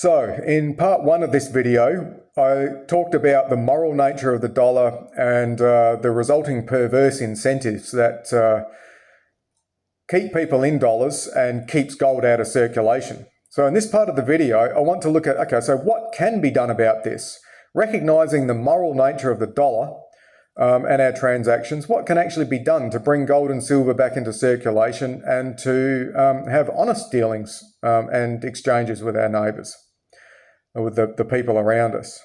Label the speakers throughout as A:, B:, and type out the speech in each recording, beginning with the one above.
A: So, in part one of this video, I talked about the moral nature of the dollar and the resulting perverse incentives that keep people in dollars and keeps gold out of circulation. So in this part of the video, I want to look at, okay, so what can be done about this? Recognizing the moral nature of the dollar and our transactions, what can actually be done to bring gold and silver back into circulation and to have honest dealings and exchanges with our neighbours, with the people around us.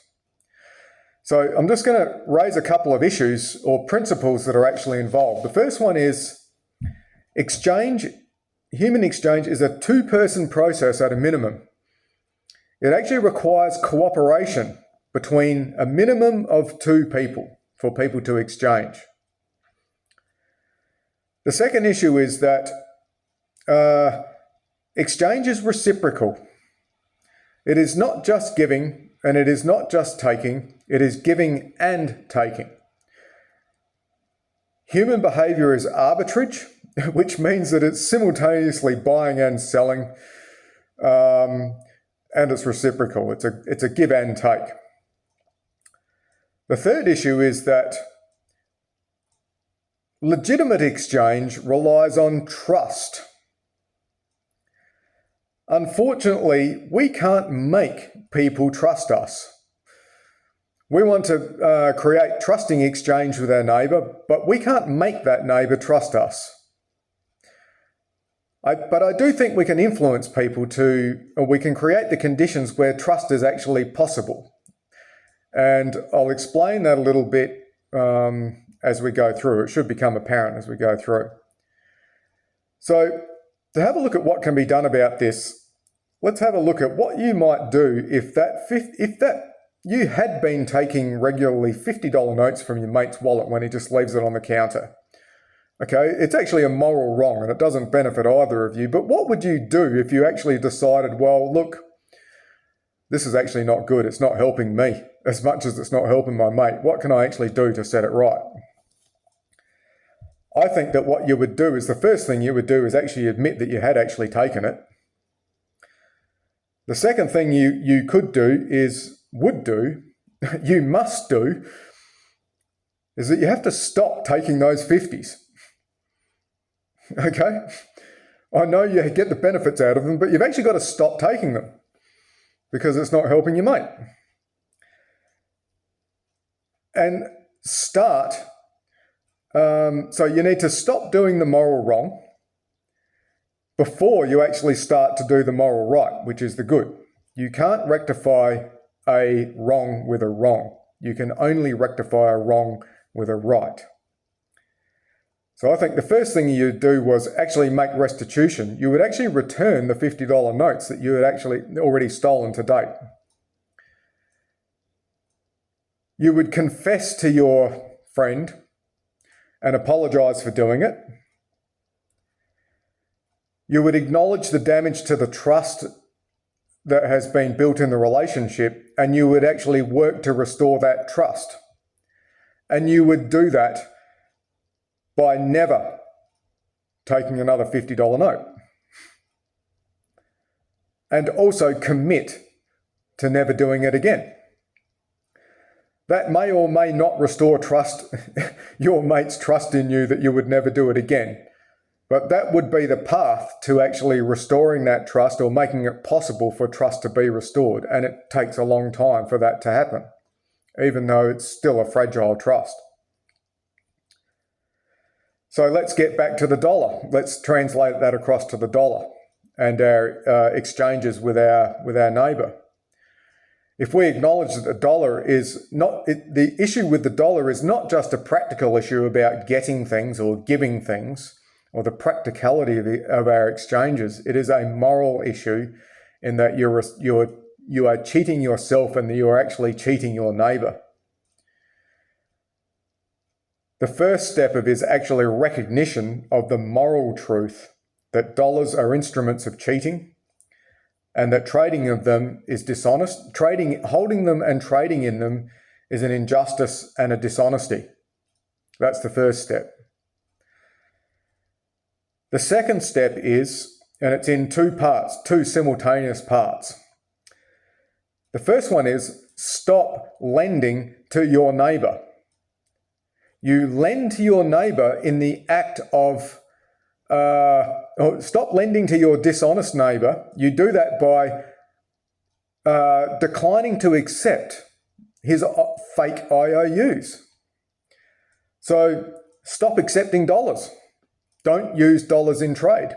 A: So I'm just going to raise a couple of issues or principles that are actually involved. The first one is exchange. Human exchange is a two-person process at a minimum. It actually requires cooperation between a minimum of two people for people to exchange. The second issue is that exchange is reciprocal. It is not just giving and it is not just taking, it is giving and taking. Human behavior is arbitrage, which means that it's simultaneously buying and selling, and it's reciprocal. It's a give and take. The third issue is that legitimate exchange relies on trust. Unfortunately, we can't make people trust us. We want to create trusting exchange with our neighbour, but we can't make that neighbour trust us. But I do think we can influence people or we can create the conditions where trust is actually possible. And I'll explain that a little bit as we go through. It should become apparent as we go through. So to have a look at what can be done about this, let's have a look at what you might do if you had been taking regularly $50 notes from your mate's wallet when he just leaves it on the counter. Okay, it's actually a moral wrong and it doesn't benefit either of you, but what would you do if you actually decided, well, look, this is actually not good, it's not helping me as much as it's not helping my mate. What can I actually do to set it right? I think that what you would do is, the first thing you would do is actually admit that you had actually taken it. The second thing you could do you must do, is that you have to stop taking those 50s. Okay? I know you get the benefits out of them, but you've actually got to stop taking them because it's not helping your mate. And so you need to stop doing the moral wrong before you actually start to do the moral right, which is the good. You can't rectify a wrong with a wrong. You can only rectify a wrong with a right. So I think the first thing you'd do was actually make restitution. You would actually return the $50 notes that you had actually already stolen to date. You would confess to your friend and apologize for doing it. You would acknowledge the damage to the trust that has been built in the relationship, and you would actually work to restore that trust. And you would do that by never taking another $50 note. And also commit to never doing it again. That may or may not restore trust, your mate's trust in you that you would never do it again. But that would be the path to actually restoring that trust or making it possible for trust to be restored. And it takes a long time for that to happen, even though it's still a fragile trust. So let's get back to the dollar. Let's translate that across to the dollar and our exchanges with our neighbour. If we acknowledge that the dollar is not, the issue with the dollar is not just a practical issue about getting things or giving things or the practicality of our exchanges, it is a moral issue in that you are cheating yourself and you are actually cheating your neighbour. The first step is actually recognition of the moral truth that dollars are instruments of cheating and that trading of them is dishonest. Holding them and trading in them is an injustice and a dishonesty. That's the first step. The second step is, and it's in two parts, two simultaneous parts. The first one is stop lending to your neighbour. You lend to your neighbour in the act of, stop lending to your dishonest neighbour. You do that by declining to accept his fake IOUs. So stop accepting dollars. Don't use dollars in trade.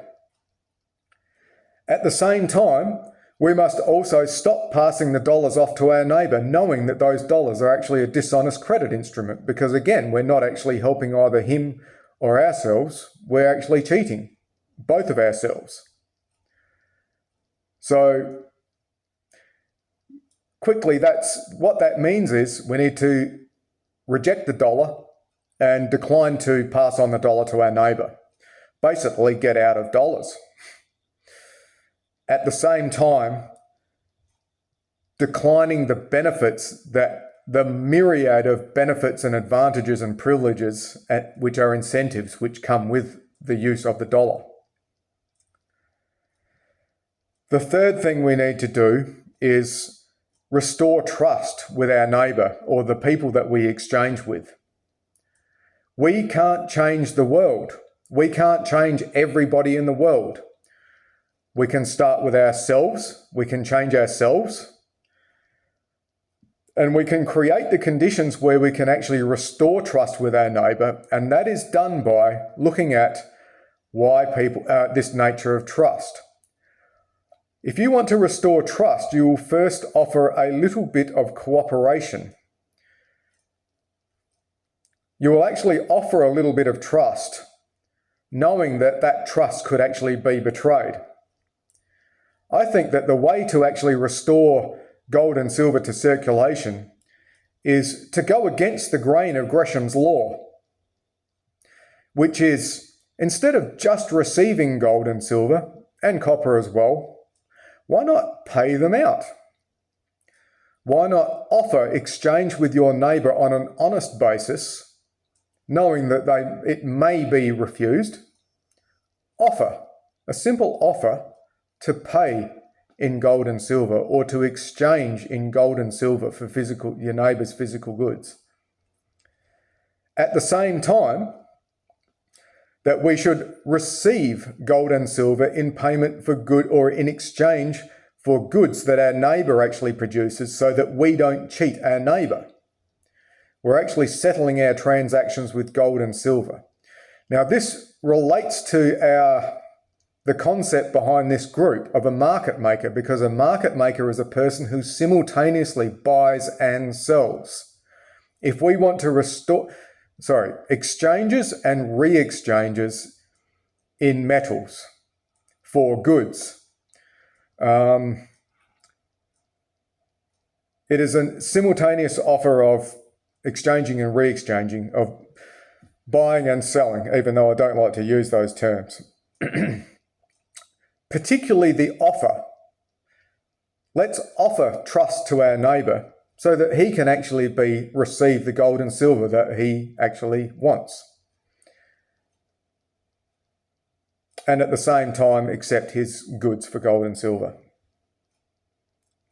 A: At the same time, we must also stop passing the dollars off to our neighbour, knowing that those dollars are actually a dishonest credit instrument, because again, we're not actually helping either him or ourselves, we're actually cheating both of ourselves. So quickly, what that means is we need to reject the dollar and decline to pass on the dollar to our neighbour. Basically, get out of dollars. At the same time, declining the benefits, the myriad of benefits and advantages and privileges which are incentives which come with the use of the dollar. The third thing we need to do is restore trust with our neighbour or the people that we exchange with. We can't change the world. We can't change everybody in the world. We can start with ourselves, we can change ourselves, and we can create the conditions where we can actually restore trust with our neighbour, and that is done by looking at why people, this nature of trust. If you want to restore trust, you will first offer a little bit of cooperation. You will actually offer a little bit of trust, knowing that that trust could actually be betrayed. I think that the way to actually restore gold and silver to circulation is to go against the grain of Gresham's law, which is, instead of just receiving gold and silver, and copper as well, why not pay them out? Why not offer exchange with your neighbour on an honest basis, knowing that it may be refused? Offer, a simple offer, to pay in gold and silver, or to exchange in gold and silver for your neighbour's physical goods. At the same time, that we should receive gold and silver in payment for good or in exchange for goods that our neighbour actually produces, so that we don't cheat our neighbour. We're actually settling our transactions with gold and silver. Now, this relates to the concept behind this group of a market maker, because a market maker is a person who simultaneously buys and sells. If we want to restore, exchanges and re-exchanges in metals for goods. It is a simultaneous offer of exchanging and re-exchanging, of buying and selling, even though I don't like to use those terms. Particularly the offer. Let's offer trust to our neighbour so that he can actually receive the gold and silver that he actually wants. And at the same time, accept his goods for gold and silver.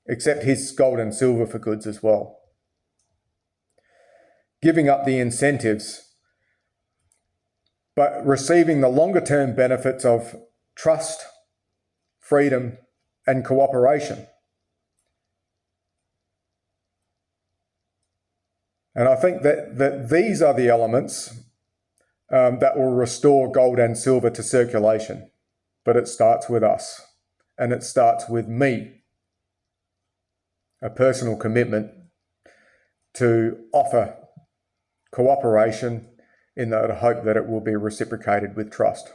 A: Accept his gold and silver for goods as well. Giving up the incentives, but receiving the longer term benefits of trust, freedom, and cooperation. And I think that these are the elements that will restore gold and silver to circulation. But it starts with us, and it starts with me. A personal commitment to offer cooperation in the hope that it will be reciprocated with trust.